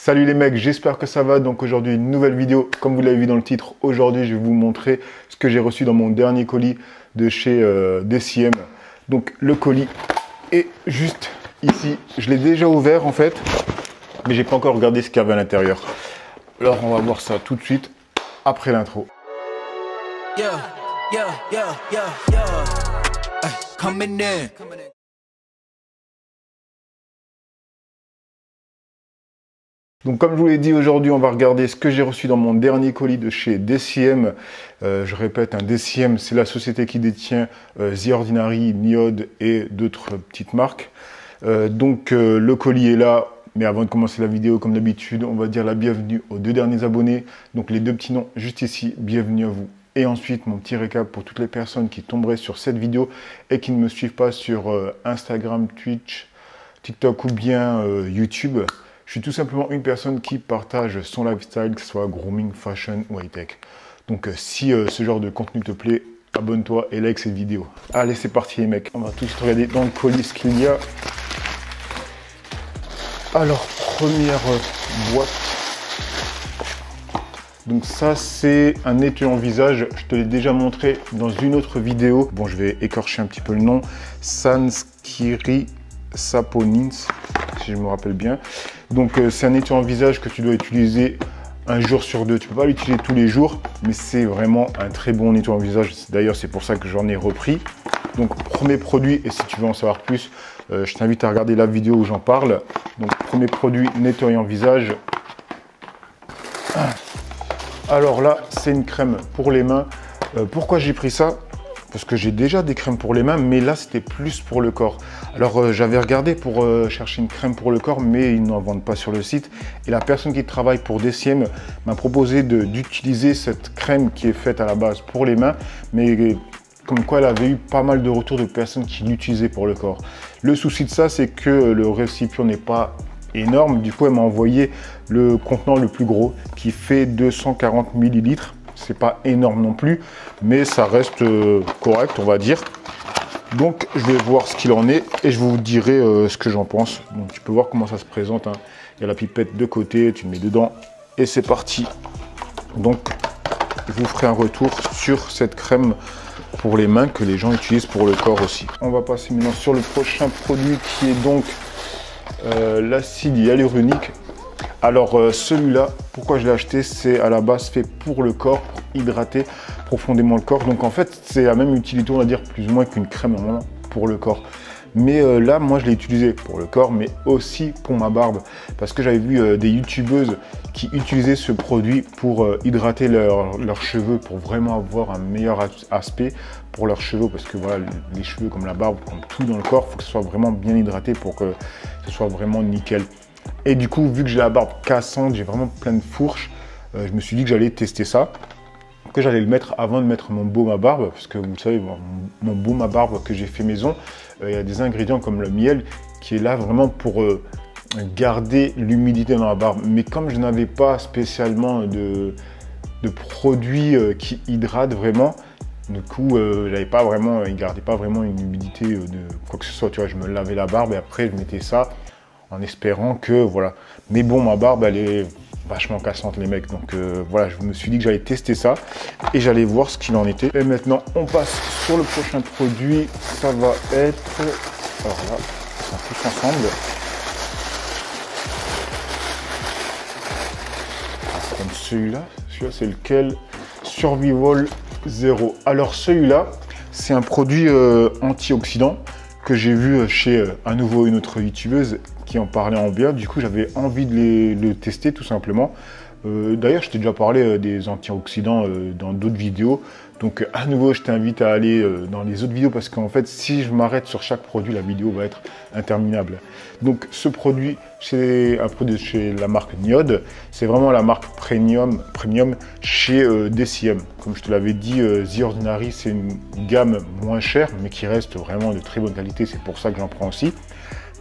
Salut les mecs, j'espère que ça va. Donc aujourd'hui une nouvelle vidéo, comme vous l'avez vu dans le titre. Aujourd'hui je vais vous montrer ce que j'ai reçu dans mon dernier colis de chez DCM. Donc le colis est juste ici. Je l'ai déjà ouvert en fait, mais j'ai pas encore regardé ce qu'il y avait à l'intérieur. Alors on va voir ça tout de suite après l'intro. Donc comme je vous l'ai dit, aujourd'hui on va regarder ce que j'ai reçu dans mon dernier colis de chez DCM. Je répète, DCM c'est la société qui détient The Ordinary, Niod et d'autres petites marques. Le colis est là, mais avant de commencer la vidéo, comme d'habitude, on va dire la bienvenue aux deux derniers abonnés. Donc les deux petits noms juste ici, bienvenue à vous. Et ensuite mon petit récap pour toutes les personnes qui tomberaient sur cette vidéo et qui ne me suivent pas sur Instagram, Twitch, TikTok ou bien YouTube. Je suis tout simplement une personne qui partage son lifestyle, que ce soit grooming, fashion ou high-tech. Donc si ce genre de contenu te plaît, abonne-toi et like cette vidéo. Allez, c'est parti les mecs. On va tout de suite regarder dans le colis ce qu'il y a. Alors, première boîte. Donc ça, c'est un étui visage. Je te l'ai déjà montré dans une autre vidéo. Bon, je vais écorcher un petit peu le nom. Sanskiri Saponins, si je me rappelle bien. Donc c'est un étui visage que tu dois utiliser un jour sur deux. Tu peux pas l'utiliser tous les jours, mais c'est vraiment un très bon étui visage. D'ailleurs, c'est pour ça que j'en ai repris. Donc premier produit, et si tu veux en savoir plus, je t'invite à regarder la vidéo où j'en parle. Donc premier produit, nettoyant visage. Alors là, c'est une crème pour les mains. Pourquoi j'ai pris ça? Parce que j'ai déjà des crèmes pour les mains, mais là, c'était plus pour le corps. Alors, j'avais regardé pour chercher une crème pour le corps, mais ils n'en vendent pas sur le site. Et la personne qui travaille pour DCM m'a proposé d'utiliser cette crème qui est faite à la base pour les mains, mais comme quoi elle avait eu pas mal de retours de personnes qui l'utilisaient pour le corps. Le souci de ça, c'est que le récipient n'est pas énorme. Du coup, elle m'a envoyé le contenant le plus gros qui fait 240 ml. C'est pas énorme non plus, mais ça reste correct, on va dire. Donc, je vais voir ce qu'il en est et je vous dirai ce que j'en pense. Donc, tu peux voir comment ça se présente. Il y a la pipette de côté, tu le mets dedans et c'est parti. Donc, je vous ferai un retour sur cette crème pour les mains que les gens utilisent pour le corps aussi. On va passer maintenant sur le prochain produit qui est donc l'acide hyaluronique. Alors celui-là, pourquoi je l'ai acheté, c'est à la base fait pour le corps, pour hydrater profondément le corps. Donc en fait, c'est la même utilité, on va dire, plus ou moins qu'une crème pour le corps. Mais là, moi, je l'ai utilisé pour le corps, mais aussi pour ma barbe. Parce que j'avais vu des youtubeuses qui utilisaient ce produit pour hydrater leurs cheveux, pour vraiment avoir un meilleur aspect pour leurs cheveux. Parce que voilà, les cheveux comme la barbe, comme tout dans le corps, il faut que ce soit vraiment bien hydraté pour que ce soit vraiment nickel. Et du coup, vu que j'ai la barbe cassante, j'ai vraiment plein de fourches, je me suis dit que j'allais tester ça, que j'allais le mettre avant de mettre mon baume à barbe, parce que vous le savez, mon baume à barbe que j'ai fait maison, il y a des ingrédients comme le miel qui est là vraiment pour garder l'humidité dans la barbe. Mais comme je n'avais pas spécialement de produits qui hydratent vraiment, du coup, il gardait pas vraiment une humidité de quoi que ce soit. Tu vois, je me lavais la barbe et après je mettais ça en espérant que voilà. Mais bon, ma barbe elle est vachement cassante les mecs, donc voilà, je me suis dit que j'allais tester ça et j'allais voir ce qu'il en était. Et maintenant on passe sur le prochain produit. Ça va être, alors là, ils sont tous ensemble. Comme celui-là c'est lequel? Survival 0. Alors celui-là, c'est un produit antioxydant que j'ai vu chez à nouveau une autre youtubeuse qui en parlait en bien. Du coup, j'avais envie de le tester tout simplement. D'ailleurs, je t'ai déjà parlé des antioxydants dans d'autres vidéos. Donc, à nouveau, je t'invite à aller dans les autres vidéos parce qu'en fait, si je m'arrête sur chaque produit, la vidéo va être interminable. Donc, ce produit, c'est un produit de chez la marque Niod. C'est vraiment la marque premium chez DCM. Comme je te l'avais dit, The Ordinary, c'est une gamme moins chère, mais qui reste vraiment de très bonne qualité. C'est pour ça que j'en prends aussi.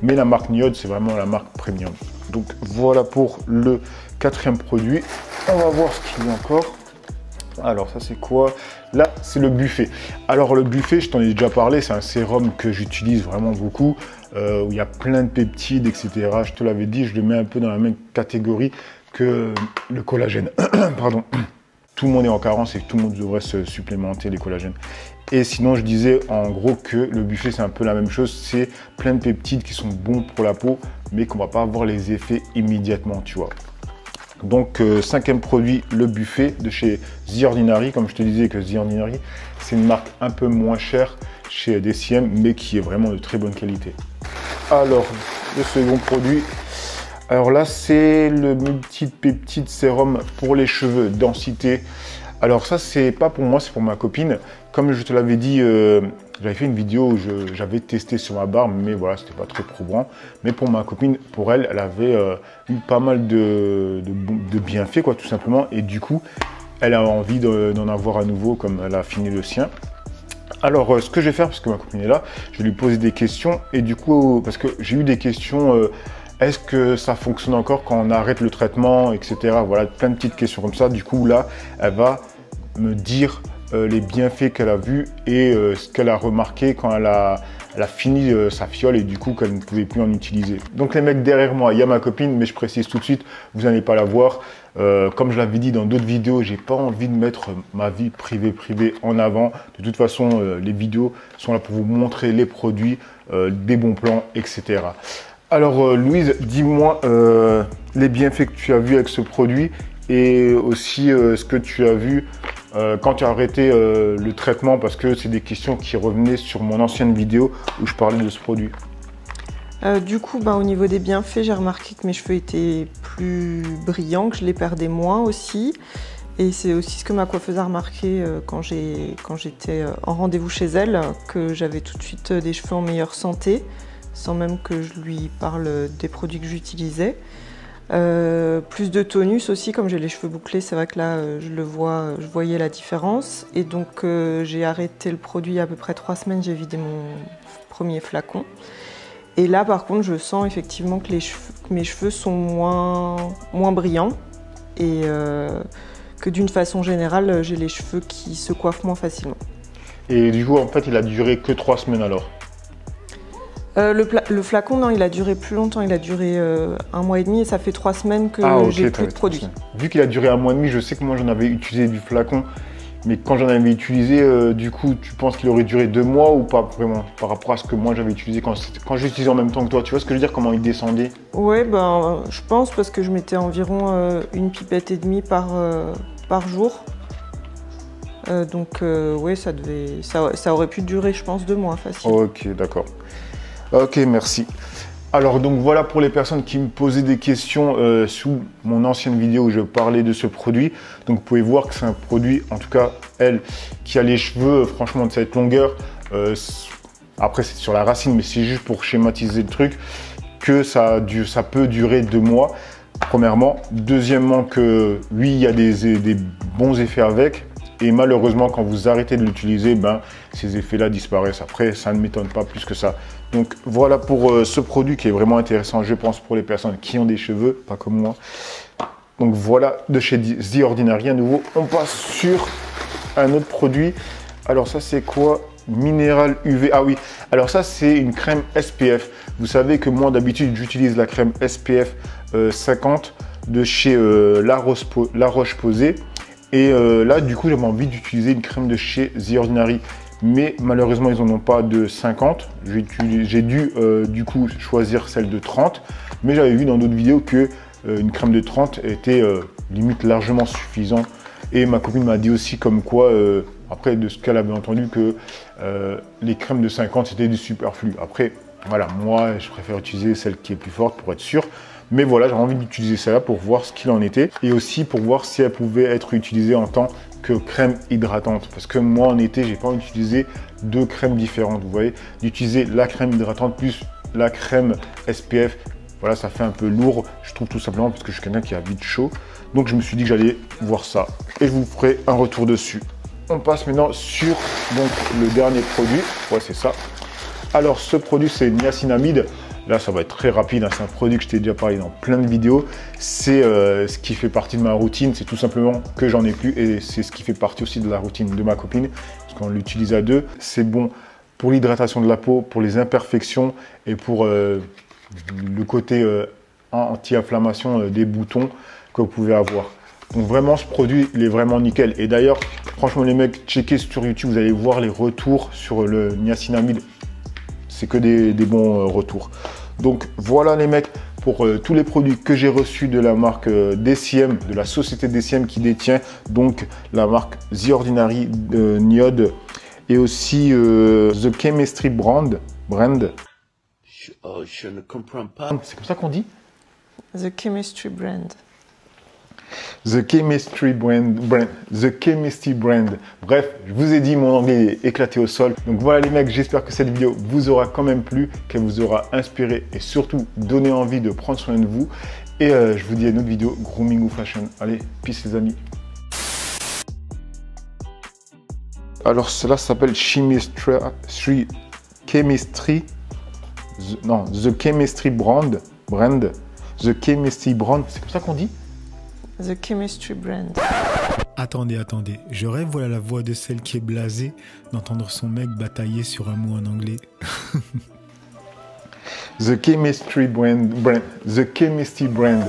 Mais la marque Niod, c'est vraiment la marque premium. Donc voilà pour le quatrième produit. On va voir ce qu'il y a encore. Alors ça c'est quoi? Là c'est le buffet. Alors le buffet, je t'en ai déjà parlé, c'est un sérum que j'utilise vraiment beaucoup, où il y a plein de peptides, etc. Je te l'avais dit, je le mets un peu dans la même catégorie que le collagène. Pardon. Tout le monde est en carence et tout le monde devrait se supplémenter les collagènes. Et sinon, je disais en gros que le buffet, c'est un peu la même chose. C'est plein de peptides qui sont bons pour la peau, mais qu'on va pas avoir les effets immédiatement, tu vois. Donc, cinquième produit, le buffet de chez The Ordinary. Comme je te disais que The Ordinary, c'est une marque un peu moins chère chez DCM, mais qui est vraiment de très bonne qualité. Alors, le second produit. Alors là, c'est le multipeptide sérum pour les cheveux, densité. Alors ça, c'est pas pour moi, c'est pour ma copine. Comme je te l'avais dit, j'avais fait une vidéo où j'avais testé sur ma barbe, mais voilà, c'était pas très probant. Mais pour ma copine, pour elle, elle avait eu pas mal de bienfaits, quoi, tout simplement. Et du coup, elle a envie d'en avoir à nouveau, comme elle a fini le sien. Alors, ce que je vais faire, parce que ma copine est là, je vais lui poser des questions. Et du coup, parce que j'ai eu des questions... est-ce que ça fonctionne encore quand on arrête le traitement, etc. Voilà, plein de petites questions comme ça. Du coup, là, elle va me dire les bienfaits qu'elle a vus et ce qu'elle a remarqué quand elle a fini sa fiole et du coup qu'elle ne pouvait plus en utiliser. Donc les mecs derrière moi, il y a ma copine, mais je précise tout de suite, vous n'allez pas la voir. Comme je l'avais dit dans d'autres vidéos, j'ai pas envie de mettre ma vie privée en avant. De toute façon, les vidéos sont là pour vous montrer les produits, des bons plans, etc. Alors Louise, dis-moi les bienfaits que tu as vus avec ce produit et aussi ce que tu as vu quand tu as arrêté le traitement, parce que c'est des questions qui revenaient sur mon ancienne vidéo où je parlais de ce produit. Du coup, au niveau des bienfaits, j'ai remarqué que mes cheveux étaient plus brillants, que je les perdais moins aussi. Et c'est aussi ce que ma coiffeuse a remarqué quand j'étais en rendez-vous chez elle, que j'avais tout de suite des cheveux en meilleure santé, sans même que je lui parle des produits que j'utilisais. Plus de tonus aussi, comme j'ai les cheveux bouclés, c'est vrai que là je voyais la différence. Et donc j'ai arrêté le produit il y a à peu près 3 semaines, j'ai vidé mon premier flacon. Et là par contre je sens effectivement que mes cheveux sont moins brillants et que d'une façon générale j'ai les cheveux qui se coiffent moins facilement. Et du coup en fait il a duré que 3 semaines alors? Le flacon, non, il a duré plus longtemps, il a duré 1 mois et demi et ça fait 3 semaines que j'ai plus de produits. Vu qu'il a duré 1 mois et demi, je sais que moi j'en avais utilisé du flacon, mais quand j'en avais utilisé, du coup, tu penses qu'il aurait duré 2 mois ou pas vraiment par rapport à ce que moi j'avais utilisé quand j'utilisais en même temps que toi? Tu vois ce que je veux dire, comment il descendait? Ouais, je pense parce que je mettais environ 1 pipette et demie par jour. Donc ouais, ça aurait pu durer, je pense, 2 mois facile. Ok, d'accord. Ok, merci. Alors donc voilà pour les personnes qui me posaient des questions sous mon ancienne vidéo où je parlais de ce produit. Donc vous pouvez voir que c'est un produit, en tout cas elle, qui a les cheveux franchement de cette longueur. Après c'est sur la racine, mais c'est juste pour schématiser le truc, que ça peut durer 2 mois. Premièrement. Deuxièmement que oui, il y a des bons effets avec. Et malheureusement, quand vous arrêtez de l'utiliser, ces effets-là disparaissent. Après, ça ne m'étonne pas plus que ça. Donc voilà pour ce produit qui est vraiment intéressant, je pense, pour les personnes qui ont des cheveux, pas comme moi. Donc voilà, de chez The Ordinary, à nouveau. On passe sur un autre produit. Alors ça, c'est quoi? Minéral UV. Ah oui, alors ça, c'est une crème SPF. Vous savez que moi, d'habitude, j'utilise la crème SPF 50 de chez La Roche-Posay. Et là, du coup, j'avais envie d'utiliser une crème de chez The Ordinary. Mais malheureusement, ils n'en ont pas de 50. J'ai dû, du coup, choisir celle de 30. Mais j'avais vu dans d'autres vidéos que une crème de 30 était limite largement suffisant. Et ma copine m'a dit aussi comme quoi, après, de ce qu'elle avait entendu, que les crèmes de 50, c'était du superflu. Après, voilà, moi, je préfère utiliser celle qui est plus forte pour être sûr. Mais voilà, j'ai envie d'utiliser celle-là pour voir ce qu'il en était. Et aussi pour voir si elle pouvait être utilisée en tant que crème hydratante. Parce que moi, en été, j'ai pas envie d'utiliser 2 crèmes différentes. Vous voyez, d'utiliser la crème hydratante plus la crème SPF. Voilà, ça fait un peu lourd, je trouve, tout simplement parce que je suis quelqu'un qui a vite chaud. Donc, je me suis dit que j'allais voir ça. Et je vous ferai un retour dessus. On passe maintenant sur donc, le dernier produit. Ouais, c'est ça. Alors, ce produit, c'est niacinamide. Là, ça va être très rapide, hein. C'est un produit que je t'ai déjà parlé dans plein de vidéos. C'est ce qui fait partie de ma routine. C'est tout simplement que j'en ai plus et c'est ce qui fait partie aussi de la routine de ma copine. Parce qu'on l'utilise à deux. C'est bon pour l'hydratation de la peau, pour les imperfections et pour le côté anti-inflammation des boutons que vous pouvez avoir. Donc vraiment, ce produit, il est vraiment nickel. Et d'ailleurs, franchement, les mecs, checkez sur YouTube, vous allez voir les retours sur le niacinamide. C'est que des bons retours. Donc voilà les mecs, pour tous les produits que j'ai reçus de la marque DCM, de la société DCM qui détient donc la marque The Ordinary Niode et aussi The Chemistry Brand. Je ne comprends pas. C'est comme ça qu'on dit? The Chemistry Brand. The Chemistry Brand. The Chemistry Brand. Bref, je vous ai dit, mon anglais est éclaté au sol. Donc voilà les mecs, j'espère que cette vidéo vous aura quand même plu, qu'elle vous aura inspiré et surtout donné envie de prendre soin de vous. Et je vous dis à une autre vidéo, grooming ou fashion. Allez, peace les amis. Alors cela s'appelle The Chemistry Brand. The Chemistry Brand, c'est comme ça qu'on dit? The Chemistry Brand. Attendez, je rêve, voilà la voix de celle qui est blasée d'entendre son mec batailler sur un mot en anglais. The Chemistry Brand. The Chemistry Brand.